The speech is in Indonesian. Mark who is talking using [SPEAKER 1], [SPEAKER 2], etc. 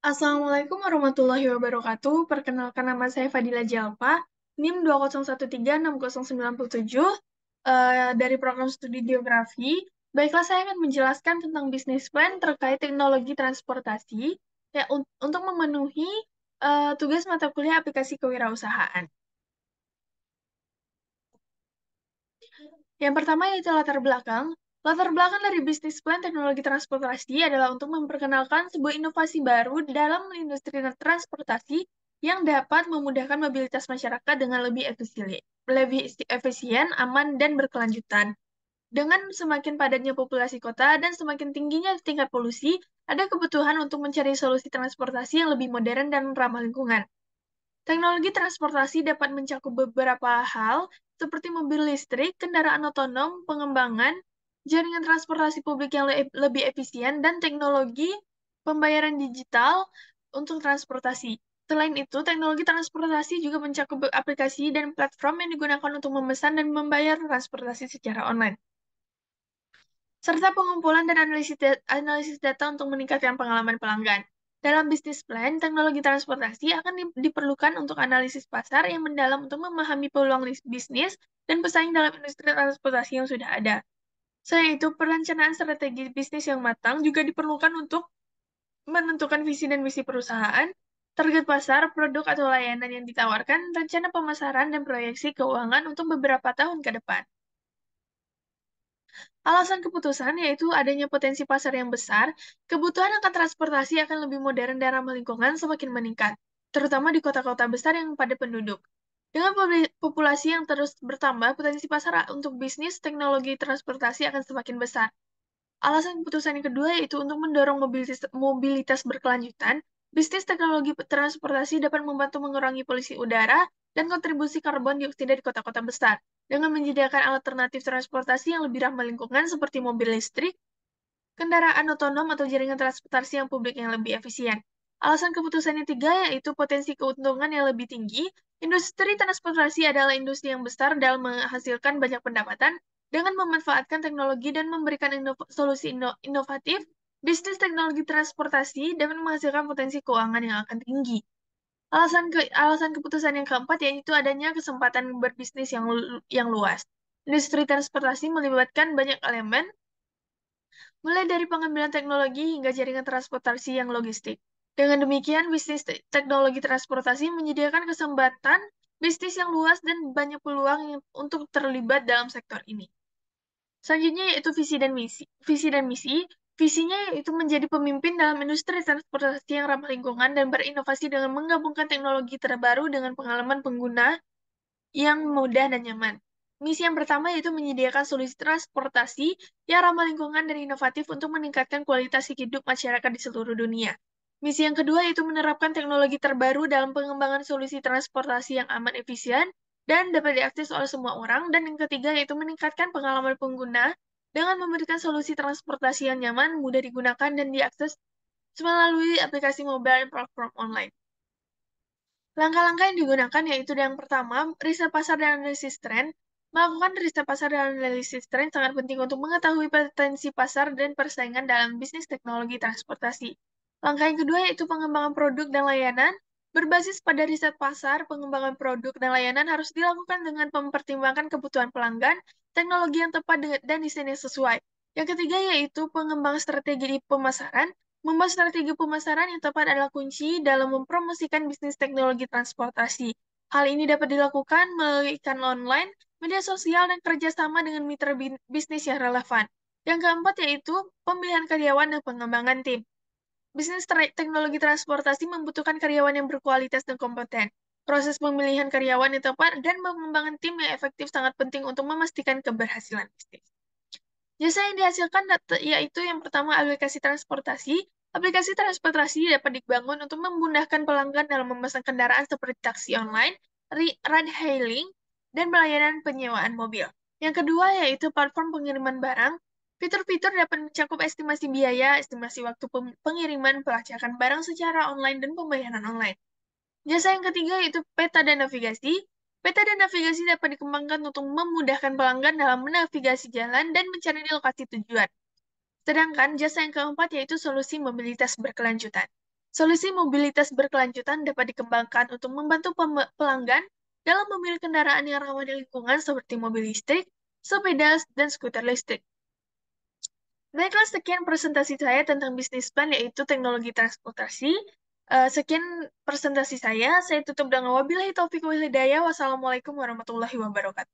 [SPEAKER 1] Assalamualaikum warahmatullahi wabarakatuh. Perkenalkan nama saya Fadila Jalpa, NIM 201360977 dari program studi geografi. Baiklah, saya akan menjelaskan tentang bisnis plan terkait teknologi transportasi ya, untuk memenuhi tugas mata kuliah aplikasi kewirausahaan. Yang pertama yaitu latar belakang. Latar belakang dari bisnis plan teknologi transportasi adalah untuk memperkenalkan sebuah inovasi baru dalam industri transportasi yang dapat memudahkan mobilitas masyarakat dengan lebih efisien, aman, dan berkelanjutan. Dengan semakin padatnya populasi kota dan semakin tingginya tingkat polusi, ada kebutuhan untuk mencari solusi transportasi yang lebih modern dan ramah lingkungan. Teknologi transportasi dapat mencakup beberapa hal, seperti mobil listrik, kendaraan otonom, pengembangan, jaringan transportasi publik yang lebih efisien, dan teknologi pembayaran digital untuk transportasi. Selain itu, teknologi transportasi juga mencakup aplikasi dan platform yang digunakan untuk memesan dan membayar transportasi secara online, serta pengumpulan dan analisis data untuk meningkatkan pengalaman pelanggan. Dalam bisnis plan, teknologi transportasi akan diperlukan untuk analisis pasar yang mendalam untuk memahami peluang bisnis dan pesaing dalam industri transportasi yang sudah ada. Selain itu, perencanaan strategi bisnis yang matang juga diperlukan untuk menentukan visi dan misi perusahaan, target pasar, produk atau layanan yang ditawarkan, rencana pemasaran, dan proyeksi keuangan untuk beberapa tahun ke depan. Alasan keputusan yaitu adanya potensi pasar yang besar, kebutuhan akan transportasi akan lebih modern dan ramah lingkungan semakin meningkat, terutama di kota-kota besar yang padat penduduk. Dengan populasi yang terus bertambah, potensi pasar untuk bisnis teknologi transportasi akan semakin besar. Alasan keputusan yang kedua yaitu untuk mendorong mobilitas berkelanjutan, bisnis teknologi transportasi dapat membantu mengurangi polusi udara dan kontribusi karbon dioksida di kota-kota besar, dengan menyediakan alternatif transportasi yang lebih ramah lingkungan seperti mobil listrik, kendaraan otonom, atau jaringan transportasi yang publik yang lebih efisien. Alasan keputusan yang ketiga yaitu potensi keuntungan yang lebih tinggi. Industri transportasi adalah industri yang besar dalam menghasilkan banyak pendapatan. Dengan memanfaatkan teknologi dan memberikan solusi inovatif, bisnis teknologi transportasi dapat menghasilkan potensi keuangan yang akan tinggi. Alasan keputusan yang keempat yaitu adanya kesempatan berbisnis yang luas. Industri transportasi melibatkan banyak elemen, mulai dari pengambilan teknologi hingga jaringan transportasi yang logistik. Dengan demikian, bisnis teknologi transportasi menyediakan kesempatan bisnis yang luas dan banyak peluang untuk terlibat dalam sektor ini. Selanjutnya yaitu visi dan misi. Visinya yaitu menjadi pemimpin dalam industri transportasi yang ramah lingkungan dan berinovasi dengan menggabungkan teknologi terbaru dengan pengalaman pengguna yang mudah dan nyaman. Misi yang pertama yaitu menyediakan solusi transportasi yang ramah lingkungan dan inovatif untuk meningkatkan kualitas hidup masyarakat di seluruh dunia. Misi yang kedua yaitu menerapkan teknologi terbaru dalam pengembangan solusi transportasi yang aman, efisien, dan dapat diakses oleh semua orang. Dan yang ketiga yaitu meningkatkan pengalaman pengguna dengan memberikan solusi transportasi yang nyaman, mudah digunakan, dan diakses melalui aplikasi mobile dan platform online. Langkah-langkah yang digunakan yaitu yang pertama, riset pasar dan analisis tren. Melakukan riset pasar dan analisis tren sangat penting untuk mengetahui potensi pasar dan persaingan dalam bisnis teknologi transportasi. Langkah yang kedua yaitu pengembangan produk dan layanan. Berbasis pada riset pasar, pengembangan produk dan layanan harus dilakukan dengan mempertimbangkan kebutuhan pelanggan, teknologi yang tepat dan desain yang sesuai. Yang ketiga yaitu pengembangan strategi pemasaran. Membuat strategi pemasaran yang tepat adalah kunci dalam mempromosikan bisnis teknologi transportasi. Hal ini dapat dilakukan melalui iklan online, media sosial, dan kerjasama dengan mitra bisnis yang relevan. Yang keempat yaitu pemilihan karyawan dan pengembangan tim. Bisnis teknologi transportasi membutuhkan karyawan yang berkualitas dan kompeten. Proses pemilihan karyawan yang tepat dan pengembangan tim yang efektif sangat penting untuk memastikan keberhasilan bisnis. Jasa yang dihasilkan yaitu yang pertama aplikasi transportasi. Aplikasi transportasi dapat dibangun untuk memudahkan pelanggan dalam memesan kendaraan seperti taksi online, ride-hailing, dan pelayanan penyewaan mobil. Yang kedua yaitu platform pengiriman barang. Fitur-fitur dapat mencakup estimasi biaya, estimasi waktu pengiriman, pelacakan barang secara online, dan pembayaran online. Jasa yang ketiga yaitu peta dan navigasi. Peta dan navigasi dapat dikembangkan untuk memudahkan pelanggan dalam menavigasi jalan dan mencari lokasi tujuan. Sedangkan jasa yang keempat yaitu solusi mobilitas berkelanjutan. Solusi mobilitas berkelanjutan dapat dikembangkan untuk membantu pelanggan dalam memilih kendaraan yang ramah lingkungan seperti mobil listrik, sepeda, dan skuter listrik. Baiklah, sekian presentasi saya tentang bisnis plan, yaitu teknologi transportasi. Sekian presentasi saya tutup dengan wabillahi taufiq wal hidayah. Wassalamualaikum warahmatullahi wabarakatuh.